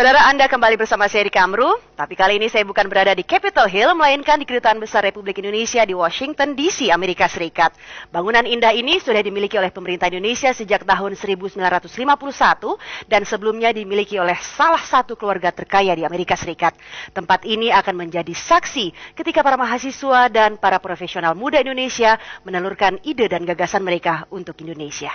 Saudara, Anda kembali bersama saya di Kamru, tapi kali ini saya bukan berada di Capitol Hill, melainkan di Kedutaan Besar Republik Indonesia di Washington DC, Amerika Serikat. Bangunan indah ini sudah dimiliki oleh pemerintah Indonesia sejak tahun 1951 dan sebelumnya dimiliki oleh salah satu keluarga terkaya di Amerika Serikat. Tempat ini akan menjadi saksi ketika para mahasiswa dan para profesional muda Indonesia menelurkan ide dan gagasan mereka untuk Indonesia.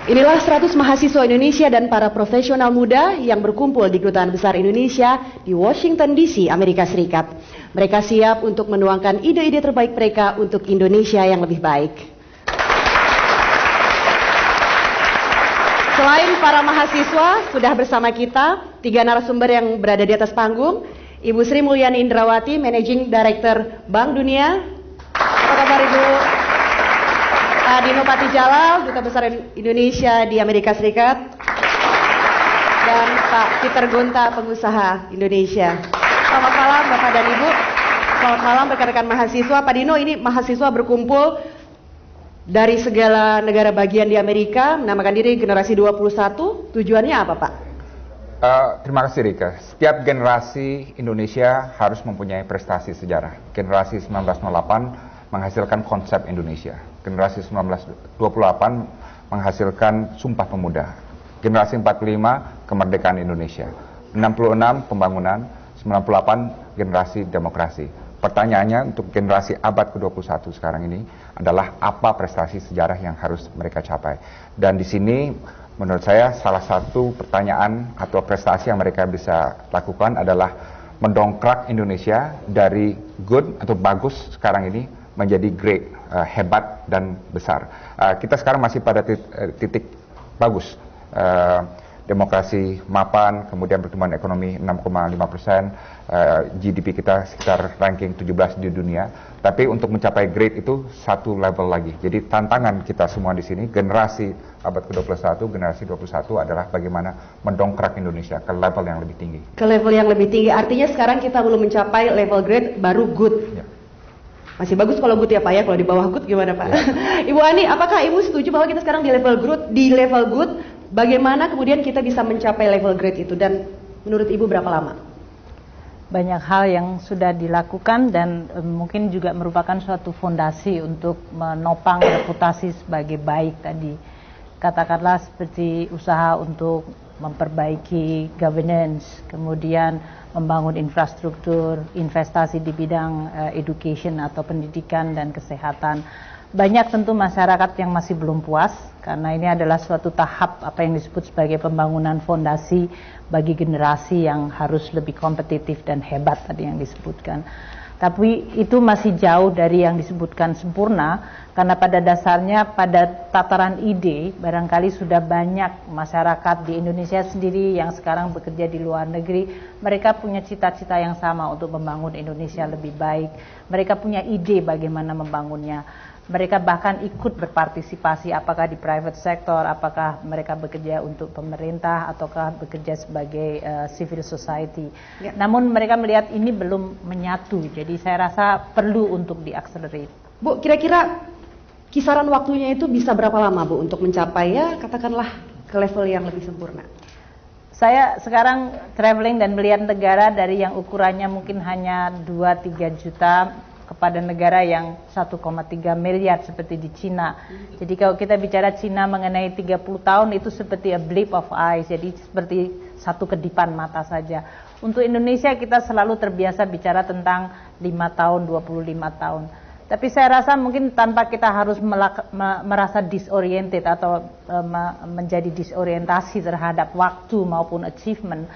Inilah 100 mahasiswa Indonesia dan para profesional muda yang berkumpul di Kedutaan Besar Indonesia di Washington DC, Amerika Serikat. Mereka siap untuk menuangkan ide-ide terbaik mereka untuk Indonesia yang lebih baik. Selain para mahasiswa, sudah bersama kita 3 narasumber yang berada di atas panggung. Ibu Sri Mulyani Indrawati, Managing Director Bank Dunia. Apa kabar Ibu? Dino Patijalal, Duta Besar Indonesia di Amerika Serikat, dan Pak Peter Gonta, pengusaha Indonesia. Selamat malam Bapak dan Ibu. Selamat malam rekan-rekan mahasiswa. Pak Dino, ini mahasiswa berkumpul dari segala negara bagian di Amerika, menamakan diri Generasi 21. Tujuannya apa Pak? Terima kasih Rika. Setiap generasi Indonesia harus mempunyai prestasi sejarah. Generasi 1908 menghasilkan konsep Indonesia. Generasi 1928 menghasilkan Sumpah Pemuda. Generasi 45 kemerdekaan Indonesia. 66 pembangunan, 98 generasi demokrasi. Pertanyaannya untuk generasi abad ke-21 sekarang ini adalah apa prestasi sejarah yang harus mereka capai. Dan di sini menurut saya salah satu pertanyaan atau prestasi yang mereka bisa lakukan adalah mendongkrak Indonesia dari good atau bagus sekarang ini menjadi great, hebat dan besar. Kita sekarang masih pada titik bagus. Demokrasi mapan, kemudian pertumbuhan ekonomi 6,5%, GDP kita sekitar ranking 17 di dunia. Tapi untuk mencapai great itu satu level lagi. Jadi tantangan kita semua di sini, generasi abad ke-21, generasi 21 adalah bagaimana mendongkrak Indonesia ke level yang lebih tinggi. Ke level yang lebih tinggi, artinya sekarang kita belum mencapai level great, baru good. Ya. Masih bagus kalau good ya Pak ya, kalau di bawah good gimana Pak? Ya. Ibu Ani, apakah Ibu setuju bahwa kita sekarang di level good, bagaimana kemudian kita bisa mencapai level great itu, dan menurut Ibu berapa lama? Banyak hal yang sudah dilakukan dan mungkin juga merupakan suatu fondasi untuk menopang reputasi sebagai baik tadi. Katakanlah seperti usaha untuk memperbaiki governance, kemudian membangun infrastruktur, investasi di bidang education atau pendidikan dan kesehatan. Banyak tentu masyarakat yang masih belum puas, karena ini adalah suatu tahap apa yang disebut sebagai pembangunan fondasi bagi generasi yang harus lebih kompetitif dan hebat tadi yang disebutkan. Tapi itu masih jauh dari yang disebutkan sempurna, karena pada dasarnya pada tataran ide barangkali sudah banyak masyarakat di Indonesia sendiri yang sekarang bekerja di luar negeri. Mereka punya cita-cita yang sama untuk membangun Indonesia lebih baik. Mereka punya ide bagaimana membangunnya. Mereka bahkan ikut berpartisipasi, apakah di private sector, apakah mereka bekerja untuk pemerintah, ataukah bekerja sebagai civil society. Ya. Namun mereka melihat ini belum menyatu, jadi saya rasa perlu untuk diakselerate. Bu, kira-kira kisaran waktunya itu bisa berapa lama Bu untuk mencapai ya katakanlah ke level yang lebih sempurna? Saya sekarang traveling dan melihat negara dari yang ukurannya mungkin hanya 2-3 juta kepada negara yang 1,3 miliar seperti di Cina. Jadi kalau kita bicara Cina mengenai 30 tahun itu seperti a blip of eyes, jadi seperti satu kedipan mata saja. Untuk Indonesia kita selalu terbiasa bicara tentang 5 tahun, 25 tahun. Tapi saya rasa mungkin tanpa kita harus merasa disoriented atau menjadi disorientasi terhadap waktu maupun achievement.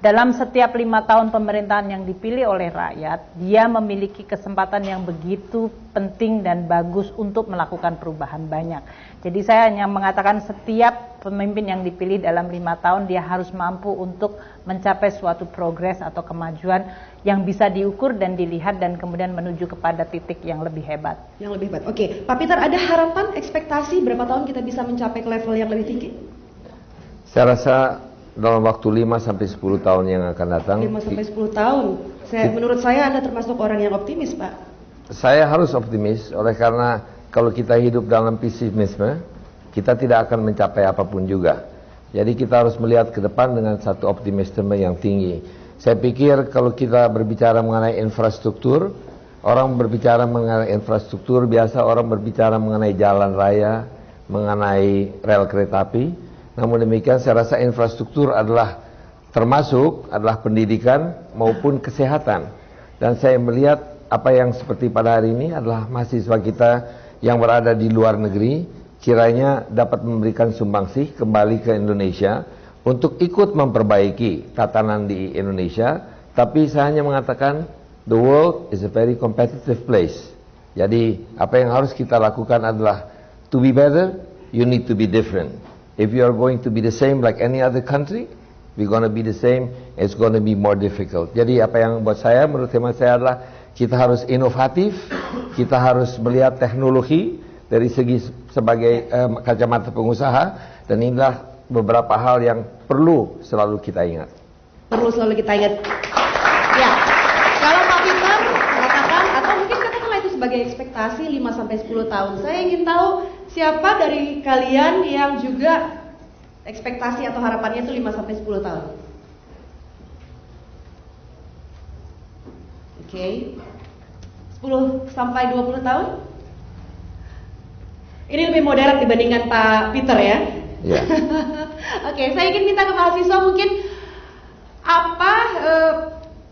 Dalam setiap 5 tahun pemerintahan yang dipilih oleh rakyat, dia memiliki kesempatan yang begitu penting dan bagus untuk melakukan perubahan banyak. Jadi saya hanya mengatakan setiap pemimpin yang dipilih dalam 5 tahun, dia harus mampu untuk mencapai suatu progres atau kemajuan yang bisa diukur dan dilihat dan kemudian menuju kepada titik yang lebih hebat. Yang lebih hebat, oke. Pak Peter, ada harapan, ekspektasi berapa tahun kita bisa mencapai ke level yang lebih tinggi? Saya rasa dalam waktu 5-10 tahun yang akan datang. 5-10 tahun. Menurut saya Anda termasuk orang yang optimis, Pak. Saya harus optimis, oleh karena kalau kita hidup dalam pesimisme, kita tidak akan mencapai apapun juga. Jadi kita harus melihat ke depan dengan satu optimisme yang tinggi. Saya pikir kalau kita berbicara mengenai infrastruktur, orang berbicara mengenai infrastruktur, biasa orang berbicara mengenai jalan raya, mengenai rel kereta api. Namun demikian saya rasa infrastruktur adalah pendidikan maupun kesehatan. Dan saya melihat apa yang seperti pada hari ini adalah mahasiswa kita yang berada di luar negeri kiranya dapat memberikan sumbangsih kembali ke Indonesia untuk ikut memperbaiki tatanan di Indonesia. Tapi saya hanya mengatakan the world is a very competitive place. Jadi apa yang harus kita lakukan adalah to be better, you need to be different. If you are going to be the same like any other country, we're going to be the same, it's going to be more difficult. Jadi apa yang buat saya, menurut hemat saya adalah kita harus inovatif, kita harus melihat teknologi dari segi sebagai kacamata pengusaha, dan inilah beberapa hal yang perlu selalu kita ingat. Perlu selalu kita ingat. Ya, kalau Pak Peter mengatakan, atau mungkin katakanlah itu sebagai ekspektasi 5-10 tahun, saya ingin tahu siapa dari kalian yang juga ekspektasi atau harapannya itu 5-10 tahun. Oke. 10-20 tahun? Ini lebih modern dibandingkan Pak Peter ya? Ya. Oke, saya ingin minta ke mahasiswa mungkin apa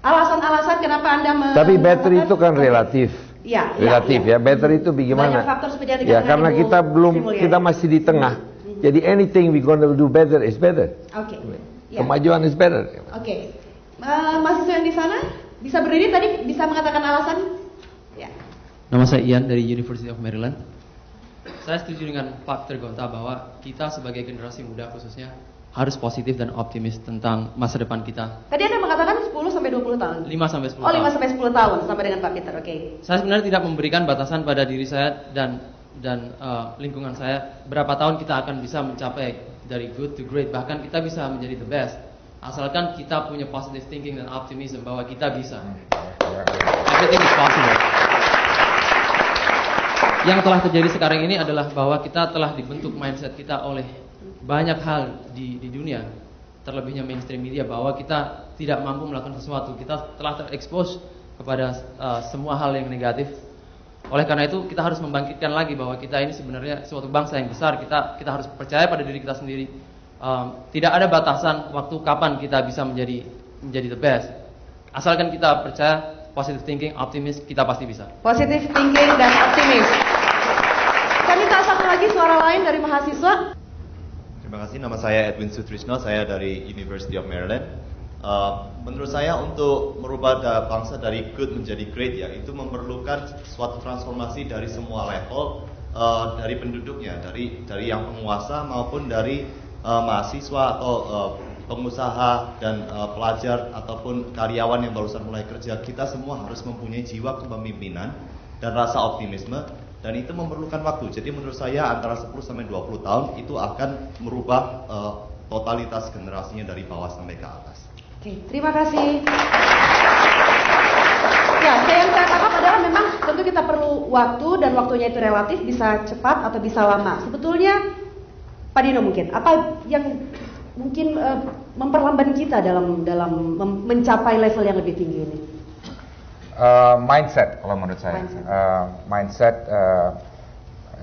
alasan-alasan kenapa Anda Tapi better itu kan relatif. Ya, Relatif ya. Better itu bagaimana? Banyak faktor seperti yang Ya, dikatakan karena Ibu kita belum, Sri Mulyani. kita masih di tengah. Jadi anything we gonna do better is better. Oke. Ya. Kemajuan is better. Oke. Mahasiswa yang di sana bisa berdiri tadi, bisa mengatakan alasan? Ya. Nama saya Ian dari University of Maryland. Saya setuju dengan Pak Tergonta bahwa kita sebagai generasi muda khususnya harus positif dan optimis tentang masa depan kita. Tadi Anda mengatakan 10-20 tahun. 5-10 Oh, tahun. 5-10 tahun sama dengan Pak Peter. Oke. Saya sebenarnya tidak memberikan batasan pada diri saya dan lingkungan saya berapa tahun kita akan bisa mencapai dari good to great, bahkan kita bisa menjadi the best. Asalkan kita punya positive thinking dan optimism bahwa kita bisa. Everything is possible. Yang telah terjadi sekarang ini adalah bahwa kita telah dibentuk mindset kita oleh banyak hal di dunia, terlebihnya mainstream media, bahwa kita tidak mampu melakukan sesuatu. Kita telah terekspos kepada semua hal yang negatif. Oleh karena itu kita harus membangkitkan lagi bahwa kita ini sebenarnya suatu bangsa yang besar. Kita harus percaya pada diri kita sendiri. Tidak ada batasan waktu kapan kita bisa menjadi the best. Asalkan kita percaya, positive thinking, optimis, kita pasti bisa. Positive thinking dan optimis. Saya minta satu lagi suara lain dari mahasiswa. Terima kasih, nama saya Edwin Sutrisno, saya dari University of Maryland. Menurut saya untuk merubah bangsa dari good menjadi great ya, itu memerlukan suatu transformasi dari semua level, dari penduduknya, dari yang penguasa maupun dari mahasiswa atau pengusaha dan pelajar ataupun karyawan yang barusan mulai kerja. Kita semua harus mempunyai jiwa kepemimpinan dan rasa optimisme, dan itu memerlukan waktu. Jadi menurut saya antara 10-20 tahun itu akan merubah totalitas generasinya dari bawah sampai ke atas. Oke, terima kasih. Ya, yang saya tangkap adalah memang tentu kita perlu waktu, dan waktunya itu relatif, bisa cepat atau bisa lama. Sebetulnya Pak Dino mungkin apa yang mungkin memperlambat kita dalam mencapai level yang lebih tinggi ini? Mindset kalau menurut saya. Mindset,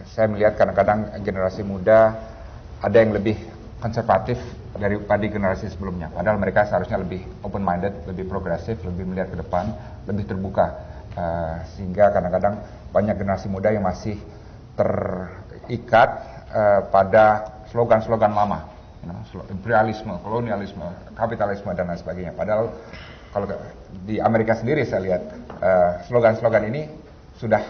saya melihat kadang-kadang generasi muda ada yang lebih konservatif daripada generasi sebelumnya. Padahal mereka seharusnya lebih open-minded, lebih progresif, lebih melihat ke depan, lebih terbuka. Sehingga kadang-kadang banyak generasi muda yang masih terikat pada slogan-slogan lama. Imperialisme, kolonialisme, kapitalisme, dan lain sebagainya. Padahal kalau di Amerika sendiri saya lihat slogan-slogan ini sudah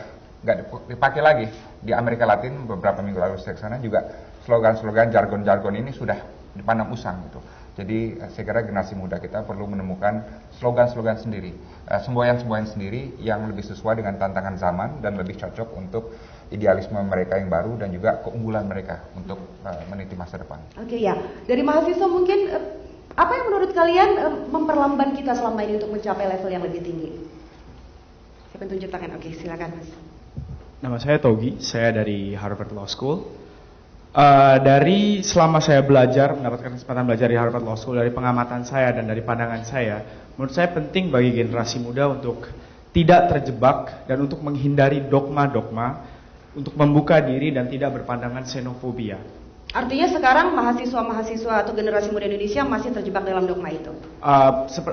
nggak dipakai lagi. Di Amerika Latin beberapa minggu lalu saya kesana juga slogan-slogan, jargon-jargon ini sudah dipandang usang gitu. Jadi saya kira generasi muda kita perlu menemukan slogan-slogan sendiri, semboyan-semboyan sendiri yang lebih sesuai dengan tantangan zaman dan lebih cocok untuk idealisme mereka yang baru dan juga keunggulan mereka untuk meniti masa depan. Oke, ya, dari mahasiswa mungkin apa yang menurut kalian memperlambat kita selama ini untuk mencapai level yang lebih tinggi? Siapa yang tunjuk tangan? Oke, silakan Mas. Nama saya Togi, saya dari Harvard Law School. Dari selama saya belajar, mendapatkan kesempatan belajar di Harvard Law School, dari pengamatan saya dan dari pandangan saya, menurut saya penting bagi generasi muda untuk tidak terjebak dan untuk menghindari dogma-dogma, untuk membuka diri dan tidak berpandangan xenofobia. Artinya sekarang mahasiswa-mahasiswa atau generasi muda Indonesia masih terjebak dalam dogma itu?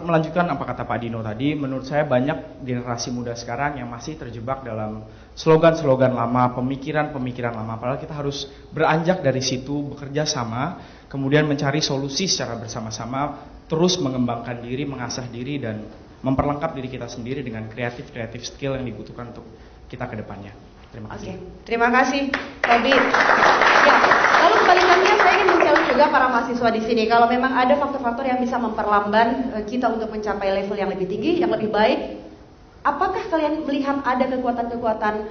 Melanjutkan apa kata Pak Dino tadi, menurut saya banyak generasi muda sekarang yang masih terjebak dalam slogan-slogan lama, pemikiran-pemikiran lama. Padahal kita harus beranjak dari situ, bekerja sama, kemudian mencari solusi secara bersama-sama, terus mengembangkan diri, mengasah diri, dan memperlengkap diri kita sendiri dengan kreatif skill yang dibutuhkan untuk kita ke depannya. Terima kasih. Terima kasih, Tobi. Ya, lalu kebalikannya saya ingin men-challenge juga para mahasiswa di sini. Kalau memang ada faktor-faktor yang bisa memperlambat kita untuk mencapai level yang lebih tinggi, yang lebih baik, apakah kalian melihat ada kekuatan-kekuatan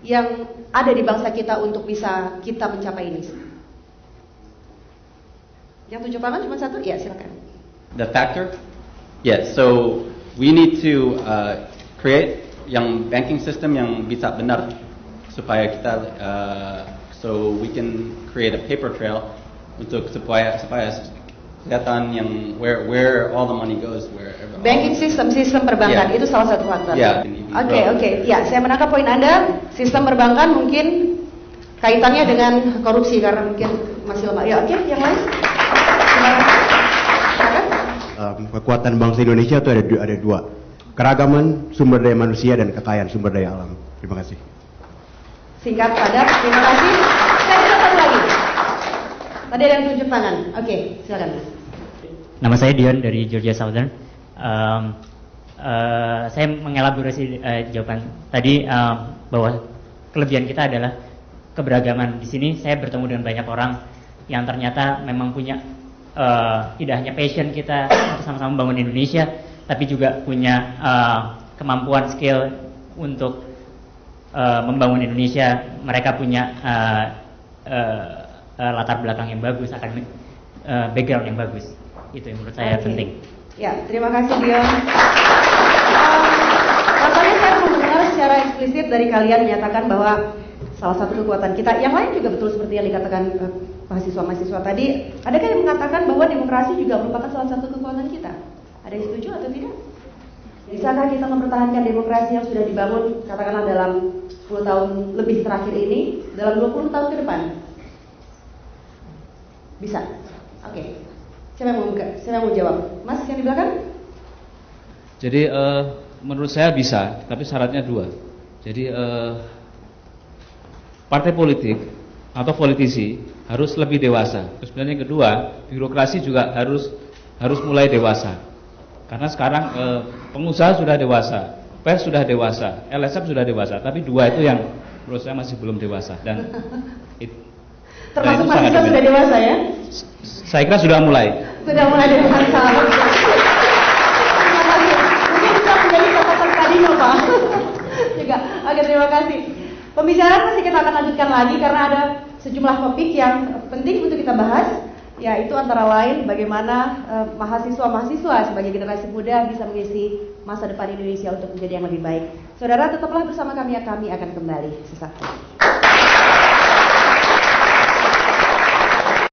yang ada di bangsa kita untuk bisa kita mencapai ini? Yang tunjuk tangan cuma satu? Ya, silakan. The factor? Yes, so we need to create yang banking system yang bisa benar supaya kita so we can create a paper trail untuk supaya kelihatan yang where all the money goes, wherever. Banking system perbankan itu salah satu faktor. Oke. Ya, saya menangkap poin Anda. Sistem perbankan mungkin kaitannya dengan korupsi karena mungkin masih lemah. Ya, oke, yang lain. Kekuatan bangsa Indonesia itu ada dua. Keragaman sumber daya manusia dan kekayaan sumber daya alam. Terima kasih. Singkat, padat. Terima kasih. Saya bisa satu lagi. Tadi ada yang tunjuk tangan. Oke, silakan. Nama saya Dion dari Georgia Southern. Saya mengelaborasi jawaban tadi bahwa kelebihan kita adalah keberagaman. Di sini saya bertemu dengan banyak orang yang ternyata memang punya tidak hanya passion kita untuk sama-sama membangun Indonesia, tapi juga punya kemampuan skill untuk membangun Indonesia. Mereka punya latar belakang yang bagus, background yang bagus. Itu yang menurut saya penting. Ya, terima kasih Dion. Rasanya saya belum mendengar secara eksplisit dari kalian menyatakan bahwa salah satu kekuatan kita, yang lain juga betul seperti yang dikatakan mahasiswa-mahasiswa tadi. Adakah yang mengatakan bahwa demokrasi juga merupakan salah satu kekuatan kita? Ada yang setuju atau tidak? Bisakah kita mempertahankan demokrasi yang sudah dibangun katakanlah dalam 10 tahun lebih terakhir ini, dalam 20 tahun ke depan? Bisa? Oke. Siapa yang mau jawab? Mas yang di belakang? Jadi menurut saya bisa, tapi syaratnya dua. Jadi partai politik atau politisi harus lebih dewasa. Terus yang kedua, birokrasi juga harus mulai dewasa. Karena sekarang pengusaha sudah dewasa, pers sudah dewasa, LSM sudah dewasa, tapi dua itu yang menurut saya masih belum dewasa. Dan termasuk mahasiswa sudah dewasa ya? Saya kira sudah mulai. Sudah mulai dewasa. Terima kasih. Mungkin bisa menjadi catatan Kadino Pak. Juga. Oke, terima kasih. Pembicaraan masih kita akan lanjutkan lagi karena ada sejumlah topik yang penting untuk kita bahas, yaitu antara lain bagaimana mahasiswa-mahasiswa sebagai generasi muda bisa mengisi masa depan Indonesia untuk menjadi yang lebih baik. Saudara, tetaplah bersama kami akan kembali sesaat lagi.